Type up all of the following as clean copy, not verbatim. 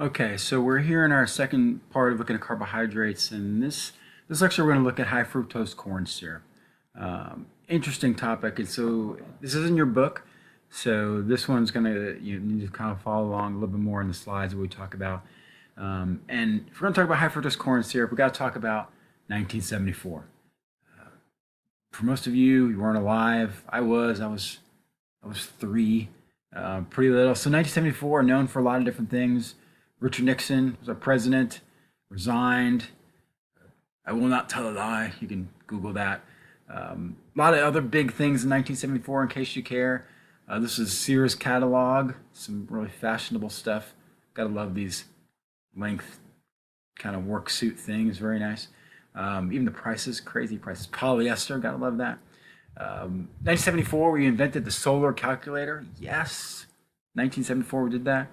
Okay, so we're here in our second part of looking at carbohydrates, and this lecture we're going to look at high fructose corn syrup. Interesting topic, and so this is in your book, so this one's going to you need to kind of follow along a little bit more in the slides that we talk about. And if we're going to talk about high fructose corn syrup, we got to talk about 1974. For most of you, you weren't alive. I was 3, pretty little. So 1974, known for a lot of different things. Richard Nixon was our president, resigned. I will not tell a lie. You can Google that. A lot of other big things in 1974, in case you care. This is Sears Catalog, some really fashionable stuff. Gotta love these length kind of work suit things, very nice. Even the prices, crazy prices. Polyester, gotta love that. 1974, we invented the solar calculator. Yes, 1974 we did that.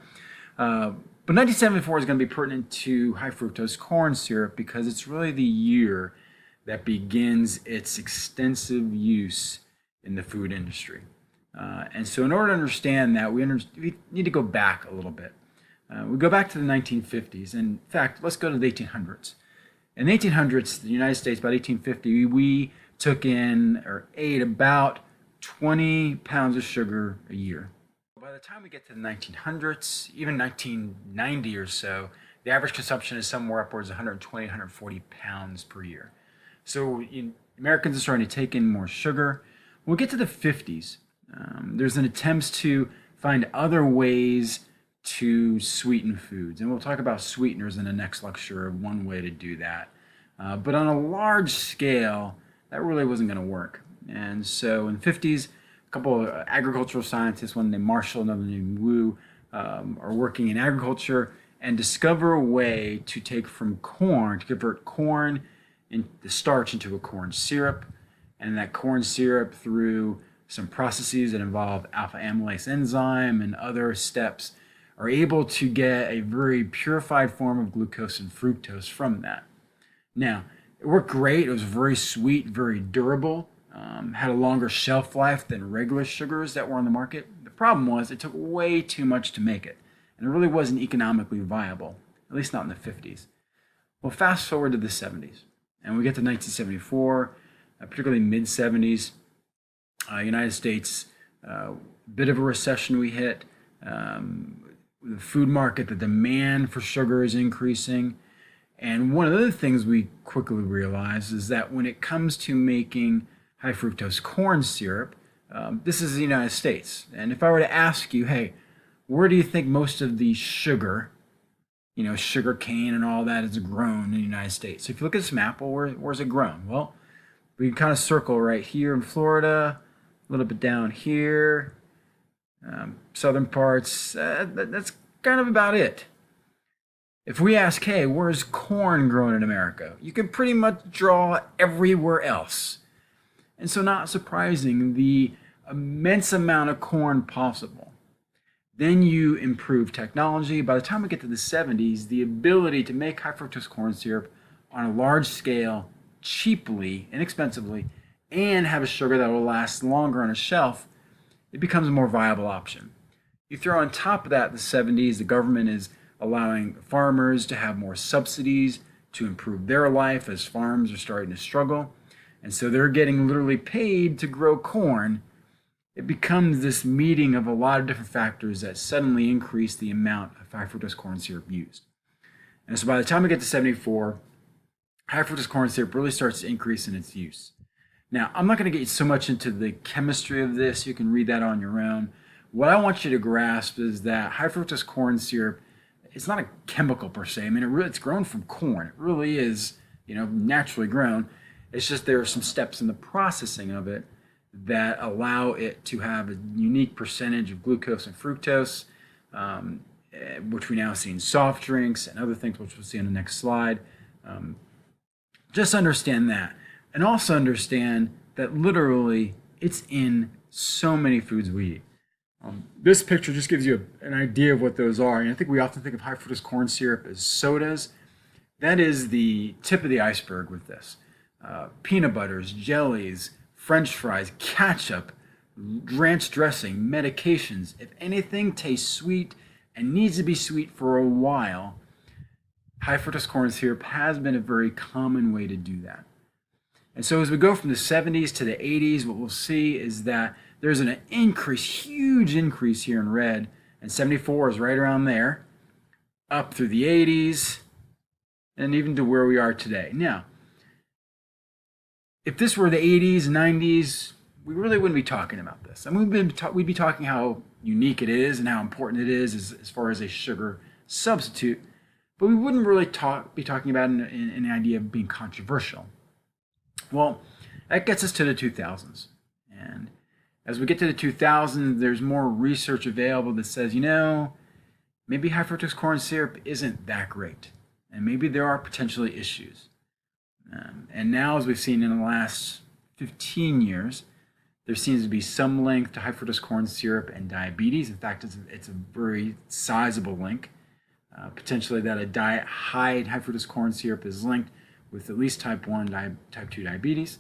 But 1974 is going to be pertinent to high fructose corn syrup because it's really the year that begins its extensive use in the food industry. And so in order to understand that, we need to go back a little bit. We go back to the 1950s. In fact, let's go to the 1800s. In the 1800s, the United States, about 1850, we took in or ate about 20 pounds of sugar a year. By the time we get to the 1900s, even 1990 or so, the average consumption is somewhere upwards of 120, 140 pounds per year. So Americans are starting to take in more sugar. When we get to the 50s, there's an attempt to find other ways to sweeten foods. And we'll talk about sweeteners in the next lecture, one way to do that. But on a large scale, that really wasn't going to work. And so in the 50s, a couple of agricultural scientists, one named Marshall, another named Wu, are working in agriculture and discover a way to take from corn, to convert corn in the starch into a corn syrup, and that corn syrup through some processes that involve alpha amylase enzyme and other steps are able to get a very purified form of glucose and fructose from that. Now, it worked great. It was very sweet, very durable. Had a longer shelf life than regular sugars that were on the market. The problem was it took way too much to make it, and it really wasn't economically viable, at least not in the 50s. Well, fast forward to the 70s, and we get to 1974, particularly mid-70s, United States, bit of a recession we hit. The food market, the demand for sugar is increasing. And one of the other things we quickly realize is that when it comes to making high fructose corn syrup, this is the United States. And if I were to ask you, hey, where do you think most of the sugar, sugar cane and all that is grown in the United States? So if you look at this map, well, where's it grown? Well, we can kind of circle right here in Florida, a little bit down here, southern parts. That's kind of about it. If we ask, hey, where's corn grown in America? You can pretty much draw everywhere else. And so not surprising, the immense amount of corn possible. Then you improve technology. By the time we get to the 70s, the ability to make high fructose corn syrup on a large scale, cheaply, inexpensively, and have a sugar that will last longer on a shelf, it becomes a more viable option. You throw on top of that the 70s, the government is allowing farmers to have more subsidies to improve their life as farms are starting to struggle. And so they're getting literally paid to grow corn. It becomes this meeting of a lot of different factors that suddenly increase the amount of high fructose corn syrup used. And so by the time we get to 74, high fructose corn syrup really starts to increase in its use. Now, I'm not going to get so much into the chemistry of this. You can read that on your own. What I want you to grasp is that high fructose corn syrup, it's not a chemical per se. I mean, it's grown from corn. It really is, naturally grown. It's just there are some steps in the processing of it that allow it to have a unique percentage of glucose and fructose, which we now see in soft drinks and other things, which we'll see on the next slide. Just understand that. And also understand that literally it's in so many foods we eat. This picture just gives you an idea of what those are. And I think we often think of high fructose corn syrup as sodas. That is the tip of the iceberg with this. Peanut butters, jellies, French fries, ketchup, ranch dressing, medications. If anything tastes sweet, and needs to be sweet for a while, high fructose corn syrup has been a very common way to do that. And so as we go from the 70s to the 80s, what we'll see is that there's an increase, huge increase here in red, and 74 is right around there, up through the 80s, and even to where we are today. Now, if this were the 80s, 90s, we really wouldn't be talking about this. I mean, we'd be talking how unique it is and how important it is as far as a sugar substitute, but we wouldn't really be talking about an idea of being controversial. Well, that gets us to the 2000s. And as we get to the 2000s, there's more research available that says, maybe high fructose corn syrup isn't that great. And maybe there are potentially issues. And now, as we've seen in the last 15 years, there seems to be some link to high fructose corn syrup and diabetes. In fact, it's a very sizable link. Potentially that a diet high in high fructose corn syrup is linked with at least type 1, type 2 diabetes.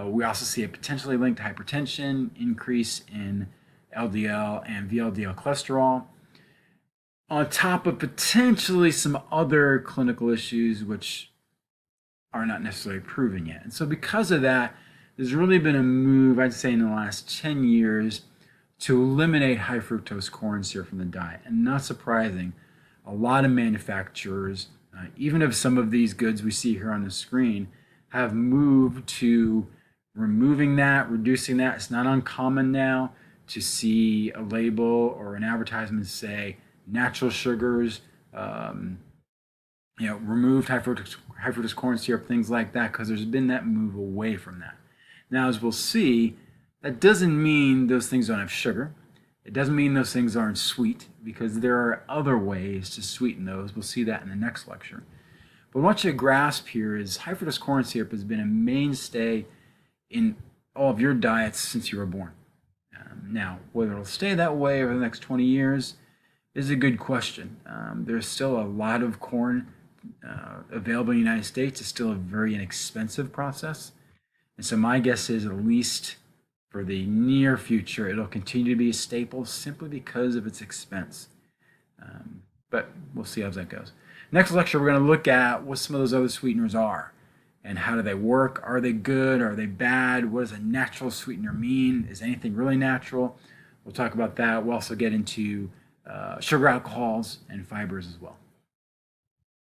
We also see a potentially linked hypertension, increase in LDL and VLDL cholesterol, on top of potentially some other clinical issues which are not necessarily proven yet. And so because of that, there's really been a move, I'd say, in the last 10 years to eliminate high fructose corn syrup from the diet. And not surprising, a lot of manufacturers, even of some of these goods we see here on the screen, have moved to removing that, reducing that. It's not uncommon now to see a label or an advertisement say natural sugars, removed high fructose corn syrup, things like that, because there's been that move away from that. Now, as we'll see, that doesn't mean those things don't have sugar. It doesn't mean those things aren't sweet, because there are other ways to sweeten those. We'll see that in the next lecture. But what I want you to grasp here is high fructose corn syrup has been a mainstay in all of your diets since you were born. Now, whether it'll stay that way over the next 20 years is a good question. There's still a lot of corn available in the United States. It's still a very inexpensive process. And so my guess is, at least for the near future, it'll continue to be a staple simply because of its expense. But we'll see how that goes. Next lecture, we're going to look at what some of those other sweeteners are and how do they work. Are they good? Are they bad? What does a natural sweetener mean? Is anything really natural? We'll talk about that. We'll also get into sugar alcohols and fibers as well.